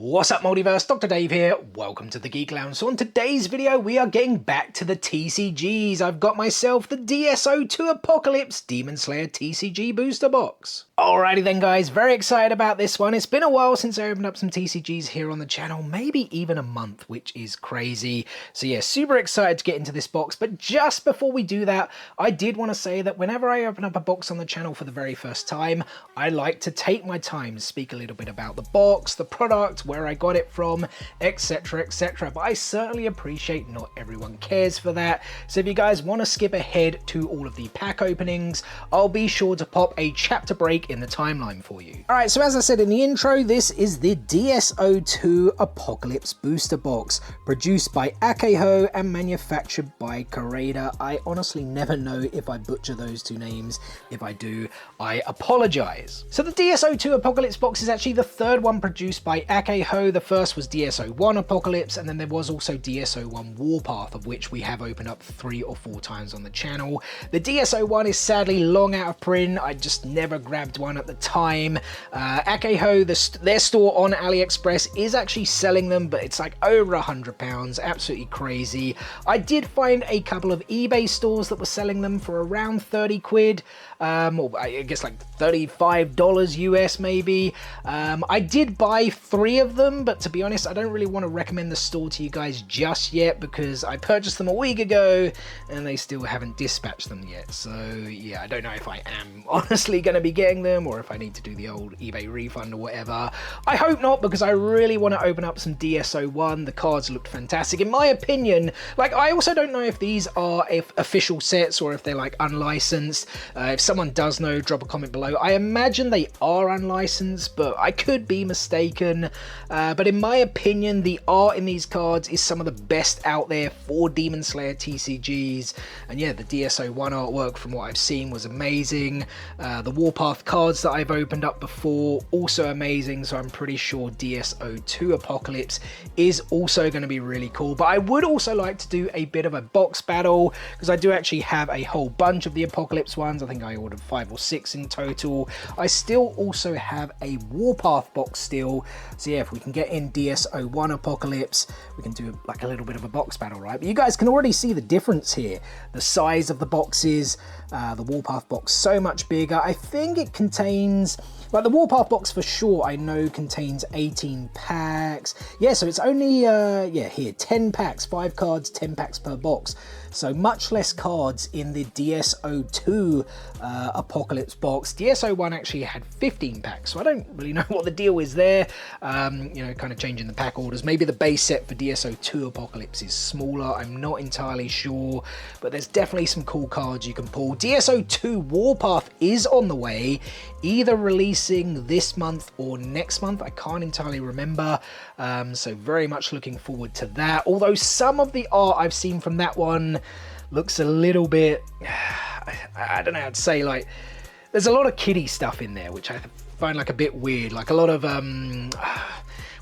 What's up Multiverse, Dr. Dave here, welcome to the Geek Lounge. So on today's video we are getting back to the TCGs. I've got myself the DS-02 Apocalypse Demon Slayer TCG booster box. Alrighty then guys, very excited about this one. It's been a while since I opened up some TCGs here on the channel, maybe even a month, which is crazy. So yeah, super excited to get into this box, but just before we do that, I did want to say that whenever I open up a box on the channel for the very first time, I like to take my time to speak a little bit about the box, the product, where I got it from, etc, etc. But I certainly appreciate not everyone cares for that. So if you guys want to skip ahead to all of the pack openings, I'll be sure to pop a chapter break in the timeline for you. Alright, so as I said in the intro, this is the DS-02 Apocalypse booster box, produced by Aikaho and manufactured by Carreda. I honestly never know if I butcher those two names. If I do, I apologize. So the DS-02 Apocalypse box is actually the third one produced by Aikaho. The first was DS-01 Apocalypse, and then there was also DS-01 Warpath, of which we have opened up 3 or 4 times on the channel. The DS-01 is sadly long out of print. I just never grabbed one at the time. Aikaho, their store on AliExpress is actually selling them, but it's like over £100, absolutely crazy. I did find a couple of eBay stores that were selling them for around 30 quid, or I guess like $35 US maybe. I did buy 3 of them, but to be honest, I don't really want to recommend the store to you guys just yet because I purchased them a week ago and they still haven't dispatched them yet. So yeah, I don't know if I am honestly going to be getting them or if I need to do the old eBay refund or whatever. I hope not, because I really want to open up some DS-01. The cards looked fantastic in my opinion. Like, I also don't know if these are official sets or if they're like unlicensed. If someone does know, drop a comment below. I imagine they are unlicensed, but I could be mistaken. But in my opinion, the art in these cards is some of the best out there for Demon Slayer TCGs. And yeah, the DS-01 artwork from what I've seen was amazing. The Warpath cards that I've opened up before, also amazing. So I'm pretty sure DS-02 Apocalypse is also going to be really cool. But I would also like to do a bit of a box battle, because I do actually have a whole bunch of the Apocalypse ones. I think I ordered 5 or 6 in total. I still also have a Warpath box still. So yeah, if we can get in DS-01 Apocalypse, we can do like a little bit of a box battle, right? But you guys can already see the difference here. The size of the boxes, the Warpath box so much bigger. I think it contains, like the Warpath box for sure, I know contains 18 packs. Yeah, so it's only, yeah, here, 10 packs, 5 cards, 10 packs per box. So much less cards in the DS-02 Apocalypse box. DS-01 actually had 15 packs, so I don't really know what the deal is there. You know, kind of changing the pack orders. Maybe the base set for DS-02 Apocalypse is smaller, I'm not entirely sure, but there's definitely some cool cards you can pull. DS-02 Warpath is on the way, either releasing this month or next month, I can't entirely remember. So very much looking forward to that, although some of the art I've seen from that one looks a little bit, I don't know how to say, like, there's a lot of kiddie stuff in there, which I find like a bit weird, like a lot of,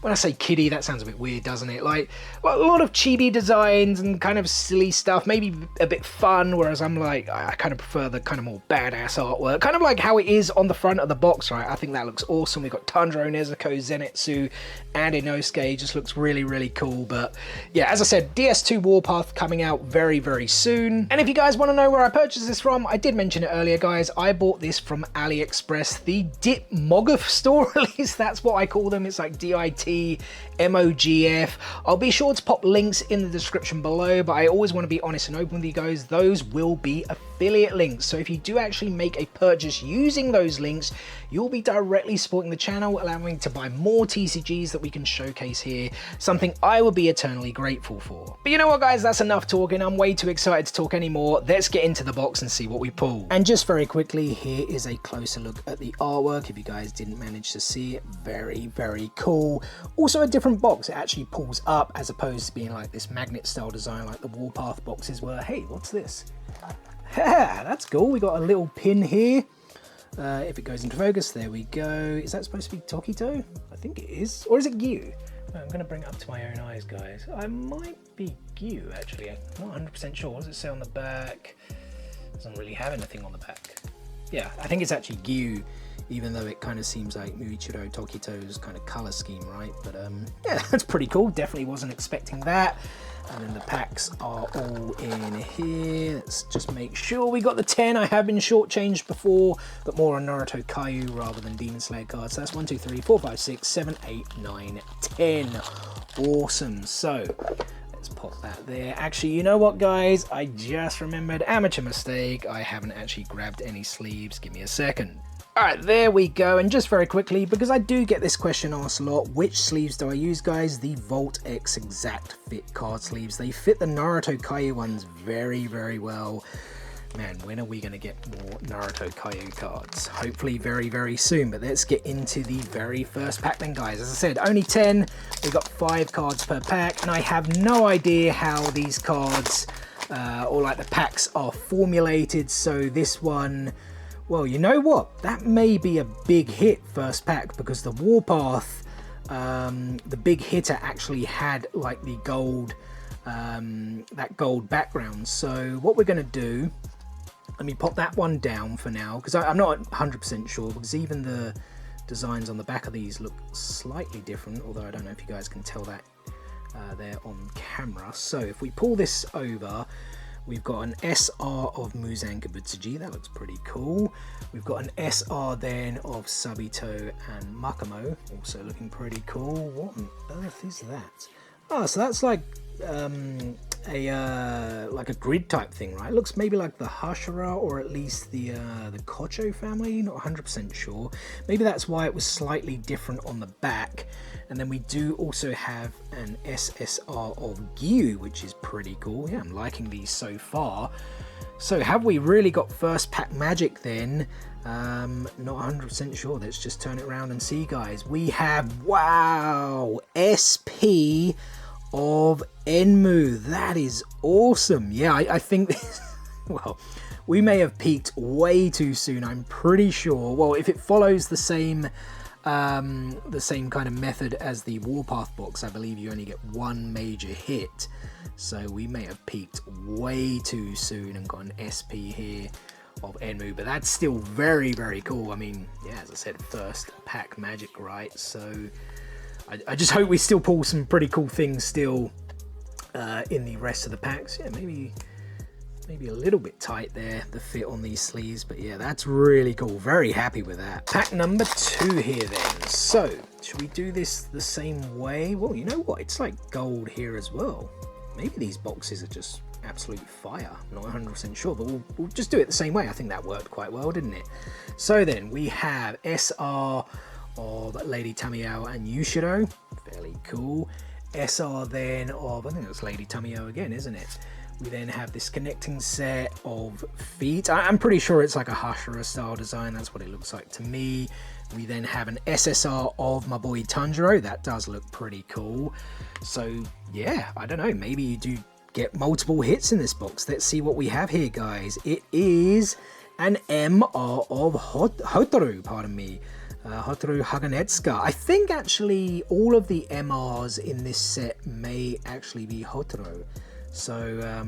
when I say kiddie, that sounds a bit weird, doesn't it? Like, a lot of chibi designs and kind of silly stuff, maybe a bit fun, whereas I'm like, I kind of prefer the kind of more badass artwork, kind of like how it is on the front of the box, right? I think that looks awesome. We've got Tundra, Nezuko, Zenitsu, and Inosuke. Just looks really, really cool. But yeah, as I said, DS-02 Warpath coming out very, very soon. And if you guys want to know where I purchased this from, I did mention it earlier, guys. I bought this from AliExpress, the DITMOGF Store, at least that's what I call them. It's like DITMOGF. I'll be sure to pop links in the description below, but I always want to be honest and open with you guys. Those will be affiliate links. So if you do actually make a purchase using those links, you'll be directly supporting the channel, allowing me to buy more TCGs that we can showcase here, something I will be eternally grateful for. But you know what guys, that's enough talking. I'm way too excited to talk anymore. Let's get into the box and see what we pull. And just very quickly, here is a closer look at the artwork. If you guys didn't manage to see it, very, very cool. Also a different box, it actually pulls up as opposed to being like this magnet style design like the Warpath boxes were. Hey, what's this? Yeah, that's cool. We got a little pin here. If it goes into focus, there we go. Is that supposed to be Tokito? I think it is. Or is it Kayou? I'm going to bring it up to my own eyes, guys. I might be Kayou, actually. I'm not 100% sure. What does it say on the back? It doesn't really have anything on the back. Yeah, I think it's actually Kayou even though it kind of seems like Muichiro Tokito's kind of color scheme, right? But yeah, that's pretty cool. Definitely wasn't expecting that. And then the packs are all in here. Let's just make sure we got the 10. I have been shortchanged before, but more on Naruto Kayou rather than Demon Slayer cards. So that's 1, 2, 3, 4, 5, 6, 7, 8, 9, 10. Awesome. So let's pop that there. Actually, you know what, guys? I just remembered, amateur mistake. I haven't actually grabbed any sleeves. Give me a second. Alright, there we go. And just very quickly, because I do get this question asked a lot, which sleeves do I use, guys? The Volt X Exact Fit card sleeves. They fit the Naruto Kayou ones very, very well. Man, when are we going to get more Naruto Kayou cards? Hopefully very, very soon. But let's get into the very first pack then, guys. As I said, only 10. We got 5 cards per pack. And I have no idea how these cards, or like the packs, are formulated. So this one... Well, you know what? That may be a big hit first pack, because the Warpath, the big hitter, actually had like the gold, that gold background. So what we're going to do, let me pop that one down for now, because I'm not 100% sure, because even the designs on the back of these look slightly different, although I don't know if you guys can tell that there on camera. So if we pull this over, we've got an SR of Muzan Kabutsuji, that looks pretty cool. We've got an SR then of Sabito and Makamo, also looking pretty cool. What on earth is that? Oh, so that's like a grid type thing, right? It looks maybe like the Hashira, or at least the Kocho family, not 100% sure. Maybe that's why it was slightly different on the back. And then we do also have an SSR of Kayou, which is pretty cool. Yeah, I'm liking these so far. So have we really got first pack magic then? Not 100% sure. Let's just turn it around and see, guys. We have, wow, SP of Enmu. That is awesome. Yeah, I think this, well, we may have peaked way too soon, I'm pretty sure. Well, if it follows the same kind of method as the Warpath box, I believe you only get one major hit. So we may have peaked way too soon and got an SP here of Enmu, but that's still very, very cool. I mean, yeah, as I said, first pack magic, right? So I just hope we still pull some pretty cool things still in the rest of the packs. Yeah, maybe a little bit tight there, the fit on these sleeves, but yeah, that's really cool. Very happy with that. Pack number 2 here then. So should we do this the same way? Well, you know what, it's like gold here as well. Maybe these boxes are just absolute fire. I'm not 100% sure, but we'll just do it the same way. I think that worked quite well, didn't it? So then we have SR of Lady Tamio and Yushiro, fairly cool. SR then of, I think it's Lady Tamio again, isn't it? We then have this connecting set of feet. I'm pretty sure it's like a Hashira style design. That's what it looks like to me. We then have an SSR of my boy Tanjiro. That does look pretty cool. So yeah, I don't know. Maybe you do get multiple hits in this box. Let's see what we have here, guys. It is an MR of Hotaru, pardon me. Hotaru Haganetsuka. I think actually all of the MRs in this set may actually be Hotaru. So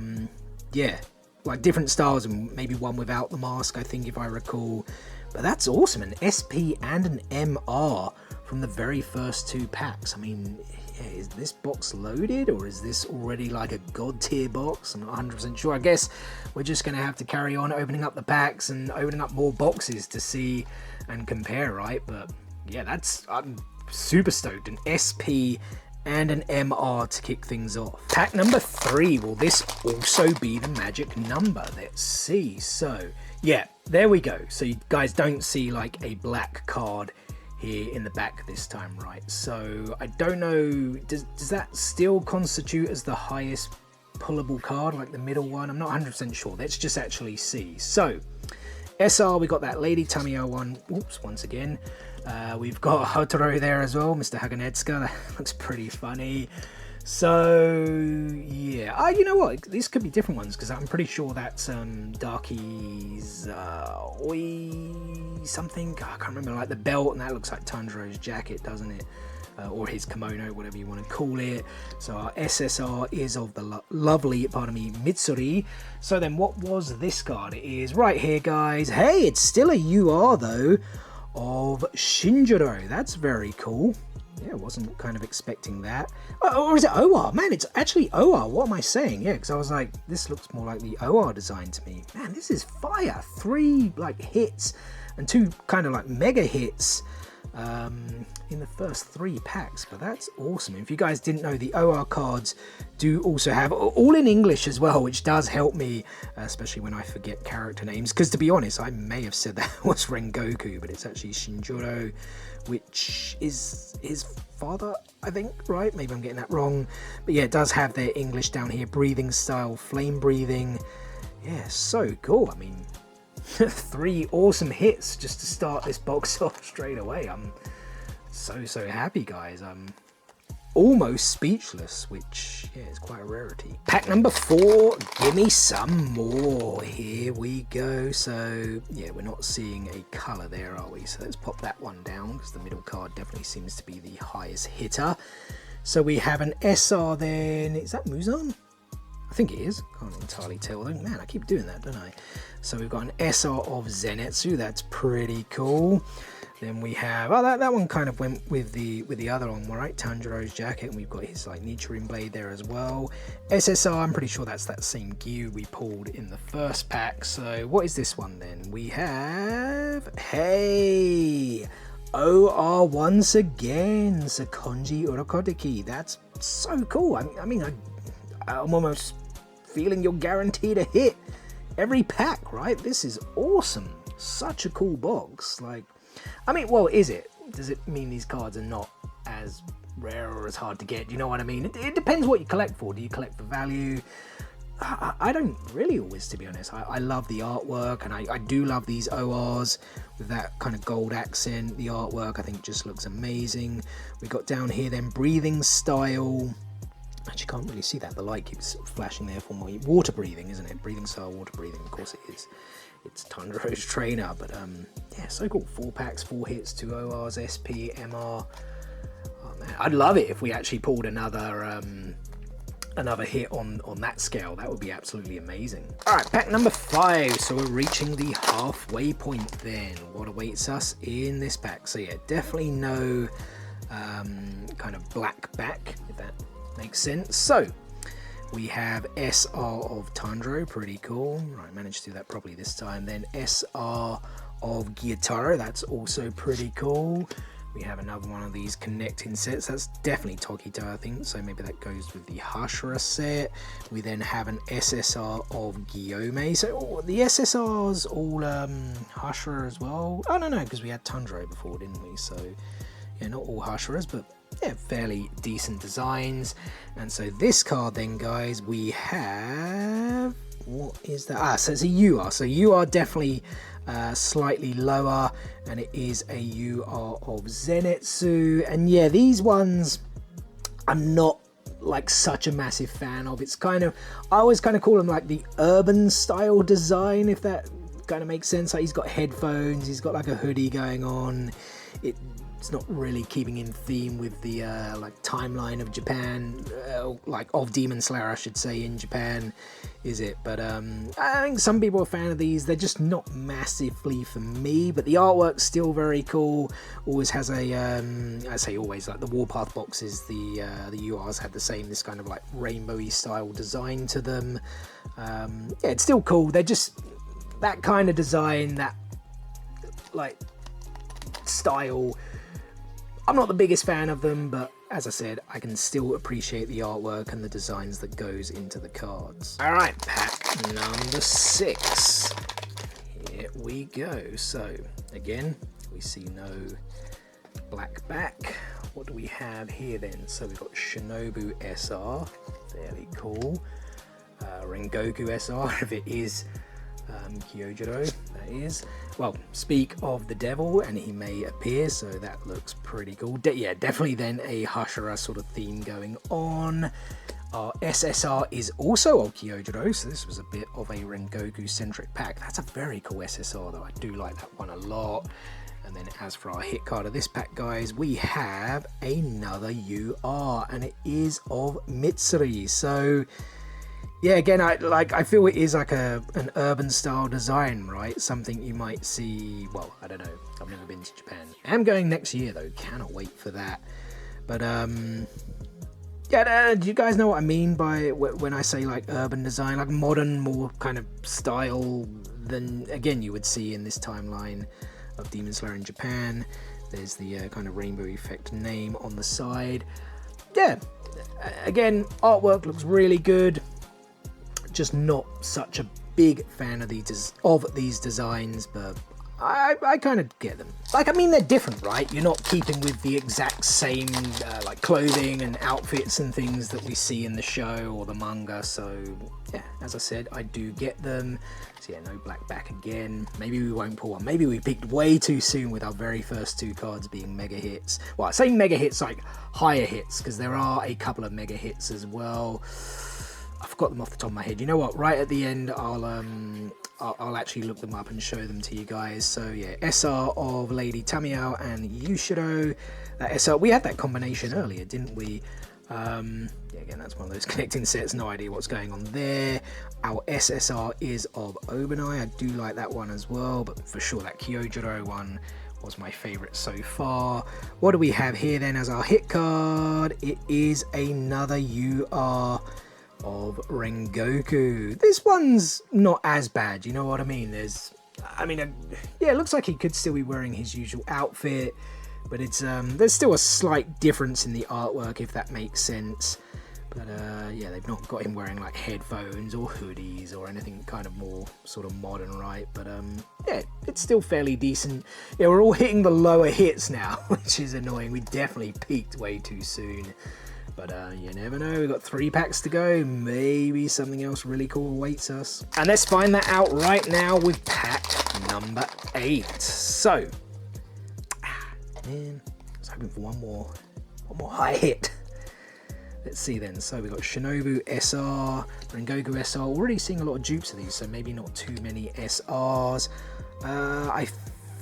yeah, like different styles, and maybe one without the mask, I think, if I recall. But that's awesome, an SP and an MR from the very first 2 packs. I mean, yeah, is this box loaded, or is this already like a god tier box? I'm not 100% sure. I guess we're just going to have to carry on opening up the packs and opening up more boxes to see and compare, right? But yeah, I'm super stoked. An SP and an MR to kick things off. Pack number 3, will this also be the magic number? Let's see. So yeah, there we go. So you guys don't see like a black card here in the back this time, right? So I don't know, does that still constitute as the highest pullable card, like the middle one? I'm not 100% sure. Let's just actually see. So SR, we got that Lady Tamio one. Oops, once again. We've got Hotaru there as well, Mr. Haganetsuka. That looks pretty funny. So yeah, you know what? These could be different ones, because I'm pretty sure that's Darky's Oi something. I can't remember, like the belt, and that looks like Tanjiro's jacket, doesn't it? Or his kimono, whatever you want to call it. So our SSR is of the lovely, pardon me, Mitsuri. So then what was this card? It is right here, guys. Hey, it's still a UR though, of Shinjiro. That's very cool. Yeah, wasn't kind of expecting that. Or is it OR? Man, it's actually OR. What am I saying? Yeah, because I was like, this looks more like the OR design to me. Man, this is fire. 3 like hits and 2 kind of like mega hits in the first 3 packs, but that's awesome. If you guys didn't know, the OR cards do also have all in English as well, which does help me, especially when I forget character names, because to be honest, I may have said that was Rengoku, but it's actually Shinjiro, which is his father, I think, right? Maybe I'm getting that wrong, but yeah, it does have their English down here. Breathing style, flame breathing. Yeah, so cool. I mean, 3 awesome hits just to start this box off straight away. I'm so happy, guys. I'm almost speechless, which yeah, is quite a rarity. Pack number 4, give me some more. Here we go. So yeah, we're not seeing a color there, are we? So let's pop that one down, because the middle card definitely seems to be the highest hitter. So we have an SR then. Is that Muzan? I think it is. Can't entirely tell though. Man, I keep doing that, don't I? So we've got an SR of Zenitsu. That's pretty cool. Then we have, oh, that one kind of went with the other one, right? Tanjiro's jacket, and we've got his like Nichirin blade there as well. SSR, I'm pretty sure that's that same Kayou we pulled in the first pack. So what is this one then? We have, hey, OR once again, Sakonji Urokodeki. That's so cool. I mean, I'm almost feeling you're guaranteed a hit every pack, right? This is awesome. Such a cool box. Like, I mean, well, is it? Does it mean these cards are not as rare or as hard to get? Do you know what I mean? It depends what you collect for. Do you collect for value? I don't really always, to be honest. I love the artwork, and I do love these ORs with that kind of gold accent. The artwork, I think, just looks amazing. We got down here then breathing style. Actually, can't really see that. The light keeps flashing there for me. Water breathing, isn't it? Breathing style, water breathing. Of course it is. It's Tanjiro's trainer, but yeah, so cool. 4 packs, 4 hits, 2 ORs, SP, MR. Oh man, I'd love it if we actually pulled another hit on that scale. That would be absolutely amazing. All right, pack number 5. So we're reaching the halfway point then. What awaits us in this pack? So yeah, definitely no kind of black back, if that makes sense. So we have SR of Tanjiro, pretty cool. Right, managed to do that properly this time. Then SR of Gyutaro, that's also pretty cool. We have another one of these connecting sets. That's definitely Tokito, I think. So maybe that goes with the Hashira set. We then have an SSR of Gyome. So the SSR's all Hashira as well. Oh, no, because we had Tanjiro before, didn't we? So yeah, not all Hashiras, but yeah, fairly decent designs. And so this card then, guys, we have, what is that? So it's a UR. So UR definitely slightly lower, and it is a UR of Zenitsu. And yeah, these ones I'm not like such a massive fan of. It's kind of, I always kind of call them like the urban style design, if that kind of makes sense. Like he's got headphones, he's got like a hoodie going on. It's not really keeping in theme with the like timeline of Japan, like of Demon Slayer, I should say, in Japan, is it? But I think some people are a fan of these. They're just not massively for me, but the artwork's still very cool. Always has a, I say always, like the Warpath boxes, the URs had the same, this kind of like rainbowy style design to them. Yeah, it's still cool. They're just that kind of design, that like style. I'm not the biggest fan of them, but as I said, I can still appreciate the artwork and the designs that goes into the cards. All right, pack number 6. Here we go. So again, we see no black back. What do we have here then? So we've got Shinobu SR, fairly cool. Rengoku SR, if it is Kyojuro, that is. Well, speak of the devil, and he may appear, so that looks pretty cool. Yeah, definitely then a Hashira sort of theme going on. Our SSR is also of Kyojuro, so this was a bit of a Rengoku-centric pack. That's a very cool SSR, though. I do like that one a lot. And then as for our hit card of this pack, guys, we have another UR, and it is of Mitsuri. So Yeah, again, I feel it is like an urban style design, right? Something you might see. Well, I don't know. I've never been to Japan. I'm going next year though. Cannot wait for that. But yeah, do you guys know what I mean by when I say like urban design, like modern, more kind of style than again you would see in this timeline of Demon Slayer in Japan. There's the kind of rainbow effect name on the side. Yeah, again, artwork looks really good. Just not such a big fan of these designs, but I kind of get them. Like, I mean, they're different, right? You're not keeping with the exact same like clothing and outfits and things that we see in the show or the manga. So yeah, as I said, I do get them. So yeah, no black back again. Maybe we won't pull one. Maybe we picked way too soon with our very first 2 cards being mega hits. Well, I say mega hits like higher hits because there are a couple of mega hits as well. I forgot them off the top of my head. You know what? Right at the end, I'll actually look them up and show them to you guys. So yeah, SR of Lady Tamiao and Yushiro. That SR, we had that combination earlier, didn't we? Yeah, again, that's one of those connecting sets. No idea what's going on there. Our SSR is of Obanai. I do like that one as well, but for sure that Kyojuro one was my favorite so far. What do we have here then as our hit card? It is another UR of Rengoku. This one's not as bad, you know what I mean? Yeah, it looks like he could still be wearing his usual outfit, but it's there's still a slight difference in the artwork, if that makes sense. But yeah, they've not got him wearing like headphones or hoodies or anything kind of more sort of modern, right? But yeah, it's still fairly decent. Yeah, we're all hitting the lower hits now, which is annoying. We definitely peaked way too soon. But you never know, we've got 3 packs to go. Maybe something else really cool awaits us. And let's find that out right now with pack number 8. So, man, I was hoping for one more high hit. Let's see then. So we've got Shinobu SR, Rengoku SR. Already seeing a lot of dupes of these, so maybe not too many SRs. I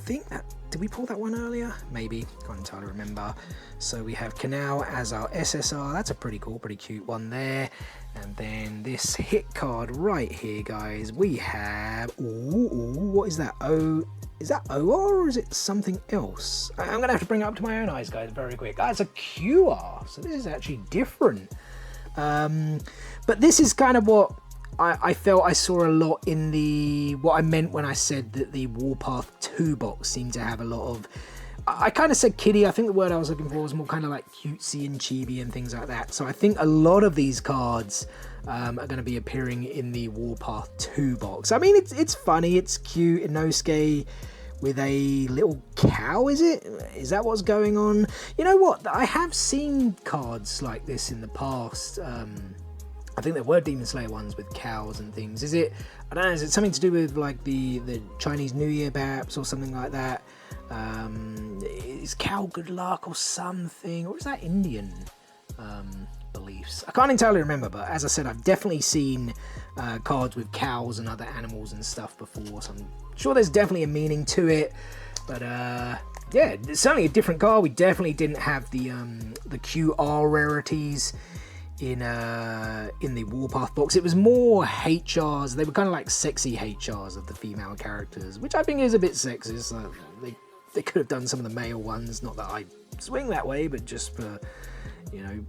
think that, did we pull that one earlier? Maybe, can't entirely remember. So we have Kayou as our SSR. That's a pretty cool, pretty cute one there. And then this hit card right here, guys, we have, what is that? Is that OR or is it something else? I'm gonna have to bring it up to my own eyes, guys, very quick. That's a QR, so this is actually different. But this is kind of what I felt I saw a lot in what I meant when I said that the Warpath 2 box seemed to have a lot of, I kind of said kiddie. I think the word I was looking for was more kind of like cutesy and chibi and things like that. So I think a lot of these cards are going to be appearing in the Warpath 2 box. I mean, it's funny, it's cute. Inosuke with a little cow, is it? Is that what's going on? You know what? I have seen cards like this in the past. I think there were Demon Slayer ones with cows and things. Is it, I don't know, is it something to do with like the Chinese New Year perhaps or something like that? Is cow good luck or something? Or is that Indian beliefs? I can't entirely remember, but as I said, I've definitely seen cards with cows and other animals and stuff before, so I'm sure there's definitely a meaning to it. But yeah, it's certainly a different card. We definitely didn't have the QR rarities in the Warpath box. It was more HRs. They were kind of like sexy HRs of the female characters, which I think is a bit sexist. They could have done some of the male ones. Not that I swing that way, but just for, you know,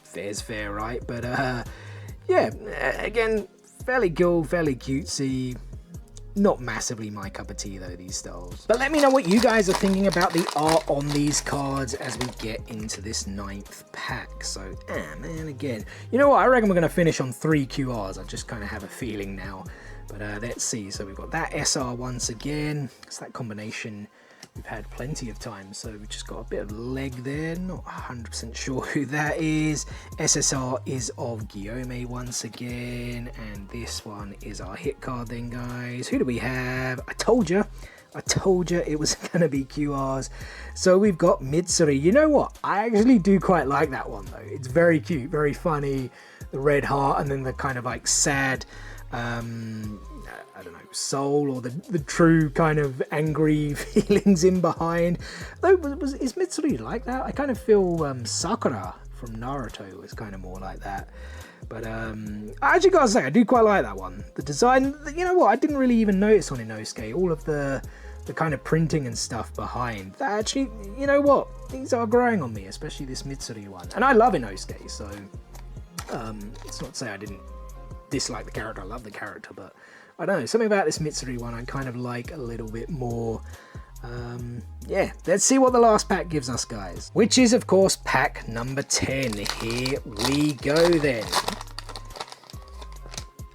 fair's fair, right? But yeah, again, fairly cool, fairly cutesy. Not massively my cup of tea though, these styles. But let me know what you guys are thinking about the art on these cards as we get into this 9th pack. So, man, again, you know what? I reckon we're going to finish on 3 QRs. I just kind of have a feeling now. But let's see. So we've got that SR once again. It's that combination we've had plenty of time. So we've just got a bit of leg there. Not 100% sure who that is. SSR is of Guillaume once again. And this one is our hit card then, guys. Who do we have? I told you it was going to be QRs. So we've got Mitsuri. You know what? I actually do quite like that one, though. It's very cute, very funny. The red heart and then the kind of like sad, I don't know, soul or the true kind of angry feelings in behind. Though, is Mitsuri like that? I kind of feel Sakura from Naruto was kind of more like that. But I actually gotta say, I do quite like that one. The design, you know what, I didn't really even notice on Inosuke, all of the kind of printing and stuff behind. That actually, you know what, these are growing on me, especially this Mitsuri one. And I love Inosuke, so it's not to say I didn't dislike the character, I love the character, but I don't know, something about this Mitsuri one I kind of like a little bit more. Yeah, let's see what the last pack gives us, guys. Which is, of course, pack number 10. Here we go, then.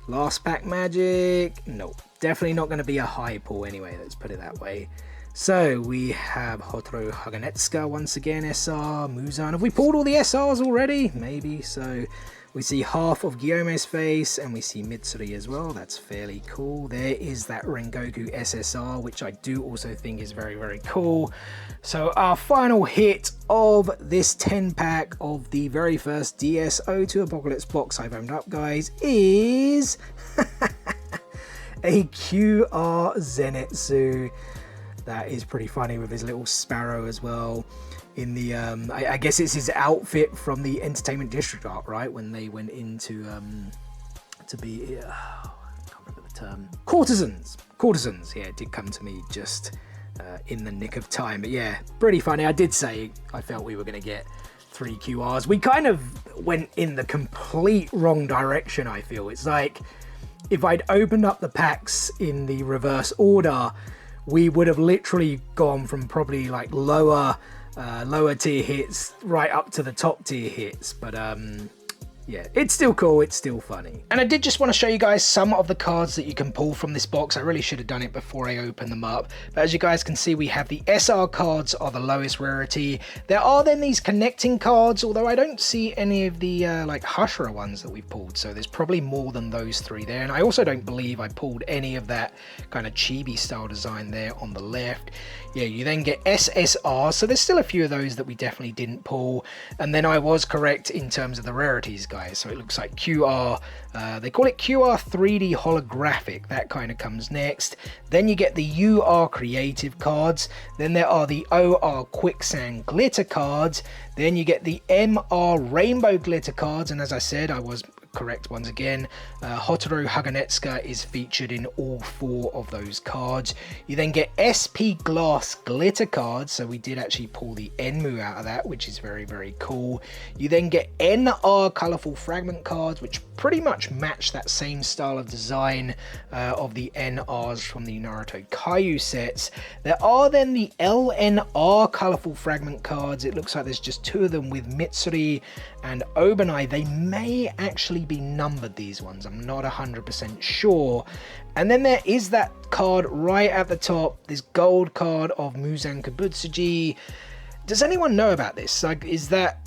Last pack magic. Nope, definitely not going to be a high pull anyway, let's put it that way. So, we have Hotaru Haganetsuka once again, SR, Muzan. Have we pulled all the SRs already? Maybe, so... We see half of Guillaume's face, and we see Mitsuri as well. That's fairly cool. There is that Rengoku SSR, which I do also think is very, very cool. So our final hit of this 10-pack of the very first DS-02 Apocalypse box I've opened up, guys, is a QR Zenitsu. That is pretty funny with his little sparrow as well. In the, I guess it's his outfit from the Entertainment District arc, right? When they went into, to be, I can't remember the term. Courtesans. Courtesans, yeah, it did come to me just in the nick of time. But yeah, pretty funny. I did say I felt we were going to get 3 QRs. We kind of went in the complete wrong direction, I feel. It's like, if I'd opened up the packs in the reverse order, we would have literally gone from probably like lower tier hits right up to the top tier hits. But yeah, it's still cool, it's still funny. And I did just want to show you guys some of the cards that you can pull from this box. I really should have done it before I opened them up. But as you guys can see, we have the SR cards are the lowest rarity. There are then these connecting cards, although I don't see any of the like Hashira ones that we've pulled. So there's probably more than those 3 there. And I also don't believe I pulled any of that kind of chibi style design there on the left. Yeah, you then get SSR. So there's still a few of those that we definitely didn't pull. And then I was correct in terms of the rarities, guys. So it looks like QR, they call it QR 3D holographic, that kind of comes next. Then you get the UR creative cards, then there are the OR quicksand glitter cards, then you get the MR rainbow glitter cards, and as I said, I was correct once again. Hotaru Haganetsuka is featured in all 4 of those cards. You then get SP glass glitter cards, so we did actually pull the Enmu out of that, which is very, very cool. You then get NR colorful fragment cards, which pretty much match that same style of design of the NRs from the Naruto Kayou sets. There are then the LNR colorful fragment cards. It looks like there's just 2 of them with Mitsuri and Obanai. They may actually be numbered, these ones, I'm not 100% sure. And then there is that card right at the top, this gold card of Muzan Kabutsuji. Does anyone know about this? Like, is that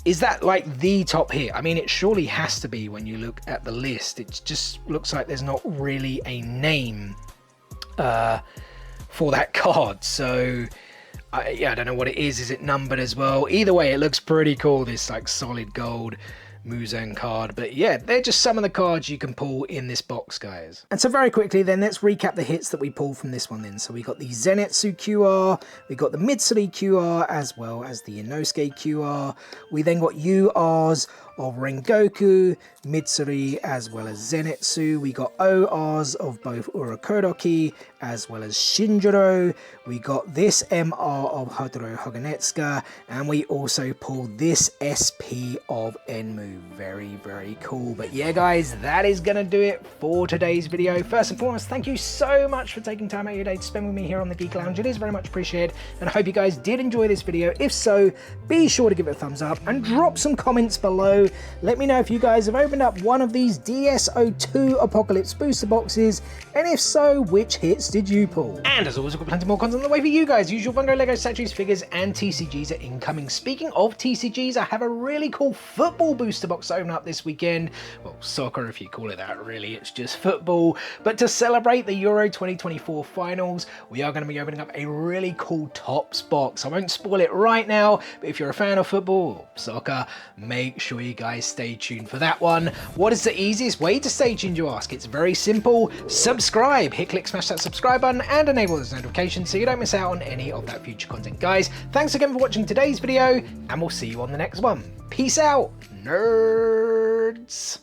like the top hit? I mean, it surely has to be when you look at the list. It just looks like there's not really a name for that card. So yeah, I don't know what it is. Is it numbered as well? Either way, it looks pretty cool, this like solid gold Muzan card. But yeah, they're just some of the cards you can pull in this box, guys. And so very quickly then, let's recap the hits that we pulled from this one then. So we got the Zenitsu QR, we got the Mitsuri QR, as well as the Inosuke QR. We then got URs of Rengoku, Mitsuri, as well as Zenitsu. We got ORs of both Urokodoki, as well as Shinjiro. We got this MR of Hotaru Haganetsuka, and we also pulled this SP of Enmu. Very, very cool. But yeah, guys, that is gonna do it for today's video. First and foremost, thank you so much for taking time out of your day to spend with me here on the Geek Lounge. It is very much appreciated, and I hope you guys did enjoy this video. If so, be sure to give it a thumbs up and drop some comments below. Let me know if you guys have opened up one of these DS-02 Apocalypse booster boxes, and if so, which hits did you pull? And as always, we've got plenty more content on the way for you guys. Usual Funko, Lego, statues, figures, and TCGs are incoming. Speaking of TCGs, I have a really cool football booster box to open up this weekend. Well, soccer if you call it that, really, it's just football. But to celebrate the Euro 2024 finals, we are going to be opening up a really cool Topps box. I won't spoil it right now, but if you're a fan of football or soccer, make sure you guys stay tuned for that one. What is the easiest way to stay tuned, you ask? It's very simple. Subscribe. Hit click, smash that subscribe button and enable those notifications so you don't miss out on any of that future content, guys. Thanks again for watching today's video, and we'll see you on the next one. Peace out, nerds.